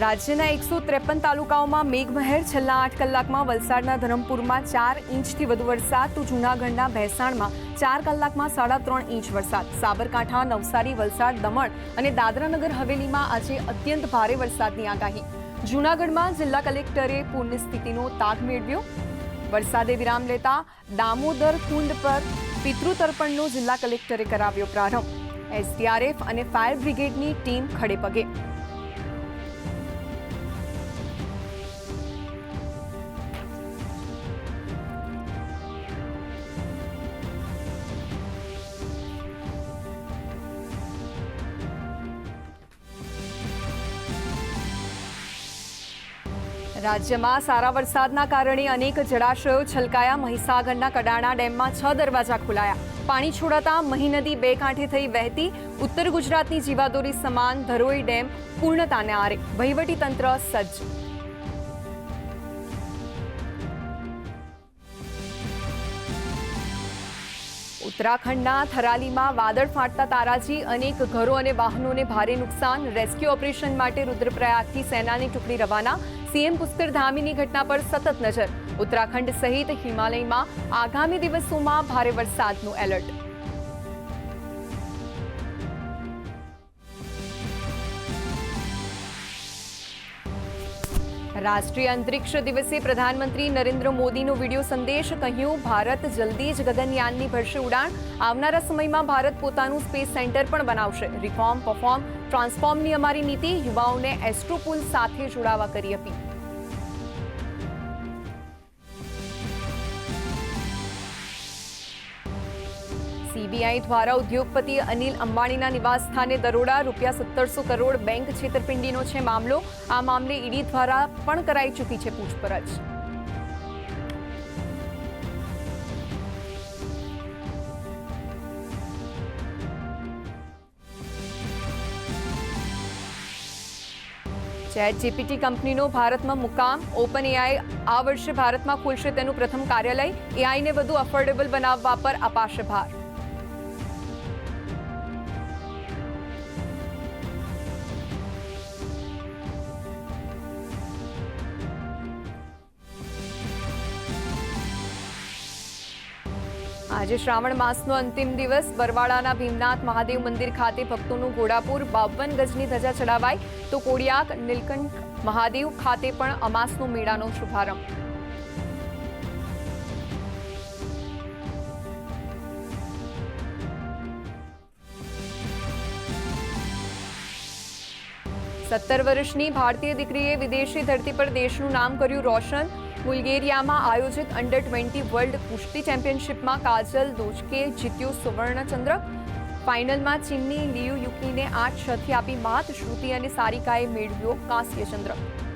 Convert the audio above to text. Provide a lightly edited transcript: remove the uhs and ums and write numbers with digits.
રાજ્યના 153 તાલુકાઓમાં મેઘમહેર છેલ્લા 8 કલાકમાં વલસાડના ધરમપુરમાં 4 ઇંચથી વધુ વરસાદ તો જૂનાગઢના ભેંસાણમાં 4 કલાકમાં 3.5 ઇંચ વરસાદ સાબરકાંઠા નવસારી વલસાડ દમણ અને દાદરાનગર હવેલીમાં આજે અત્યંત ભારે વરસાદની આગાહી જૂનાગઢમાં જિલ્લા કલેક્ટરે પૂરની સ્થિતિનો તાગ મેળવ્યો વરસાદે વિરામ લેતા દામોદર કુંડ પર પિતૃતર્પણનો જિલ્લા કલેક્ટરે કરાવ્યો પ્રારંભ એસડીઆરએફ અને ફાયર બ્રિગેડની ટીમ ખડેપગે રાજ્યમાં સારા વરસાદના કારણે અનેક જળાશયો છલકાયા મહીસાગરના કડાણા ડેમમાં 6 દરવાજા ખોલાયા પાણી છોડાતા મહી નદી બે કાંઠે થઈ વહેતી ઉત્તર ગુજરાતની જીવાદોરી સમાન ધરોઈ ડેમ પૂર્ણતાને આરે વહીવટી તંત્ર સજ્જ ઉત્તરાખંડના થરાલીમાં વાદળ ફાટતા તારાજી અનેક ઘરો અને વાહનોને ભારે નુકસાન રેસ્ક્યુ ઓપરેશન માટે રુદ્રપ્રયાગથી સેનાની ટુકડી રવાના સીએમ પુષ્કર ધામીની ઘટના પર સતત નજર ઉત્તરાખંડ સહિત હિમાલયમાં આગામી દિવસોમાં ભારે વરસાદનું એલર્ટ રાષ્ટ્રીય અંતરિક્ષ દિવસે પ્રધાનમંત્રી નરેન્દ્ર મોદીનો વિડિયો સંદેશ કહ્યું ભારત જલ્દી જ ગગનયાનની ભરશે ઉડાણ આવનારા સમયમાં ભારત પોતાનું સ્પેસ સેન્ટર પણ બનાવશે રિફોર્મ પરફોર્મ ટ્રાન્સફોર્મની અમારી નીતિ યુવાઓને એસ્ટ્રોપુલ સાથે જોડાવા કરી અપીલ સીબીઆઈ દ્વારા ઉદ્યોગપતિ અનિલ અંબાણીના નિવાસ સ્થાને દરોડા ₹1700 કરોડ બેંક છેતરપિંડીનો છે મામલો આ મામલે ઈડી દ્વારા પણ કરાઈ ચૂકી છે પૂછપરછ ચેટજીપીટી કંપનીનો ભારતમાં મુકામ ઓપન એઆઈ આ વર્ષે ભારતમાં ખોલશે તેનું પ્રથમ કાર્યાલય એઆઈને વધુ અફોર્ડેબલ બનાવવા પર અપાશે ભાર આજે શ્રાવણ માસનો અંતિમ દિવસ બરવાડાના ભીમનાથ મહાદેવ મંદિર ખાતે ભક્તોનું ઘોડાપુર 52 ગજની ધજા ચડાવાઈ તો કોડિયાક નીલકંઠ મહાદેવ ખાતે પણ અમાસનો મેળાનો શુભારંભ સત્તર વર્ષની ભારતીય દીકરીએ વિદેશી ધરતી પર દેશનું નામ કર્યું રોશન બુલ્ગેરિયામાં આયોજિત અંડર-20 વર્લ્ડ કુસ્તી ચેમ્પિયનશિપમાં કાજલ દોચકે જીત્યો સુવર્ણચંદ્રક ફાઇનલમાં ચીનની લિયુ યુકીને 8-6થી આપી માત શ્રુતિ અને સારિકાએ મેળવ્યો કાંસ્ય ચંદ્રક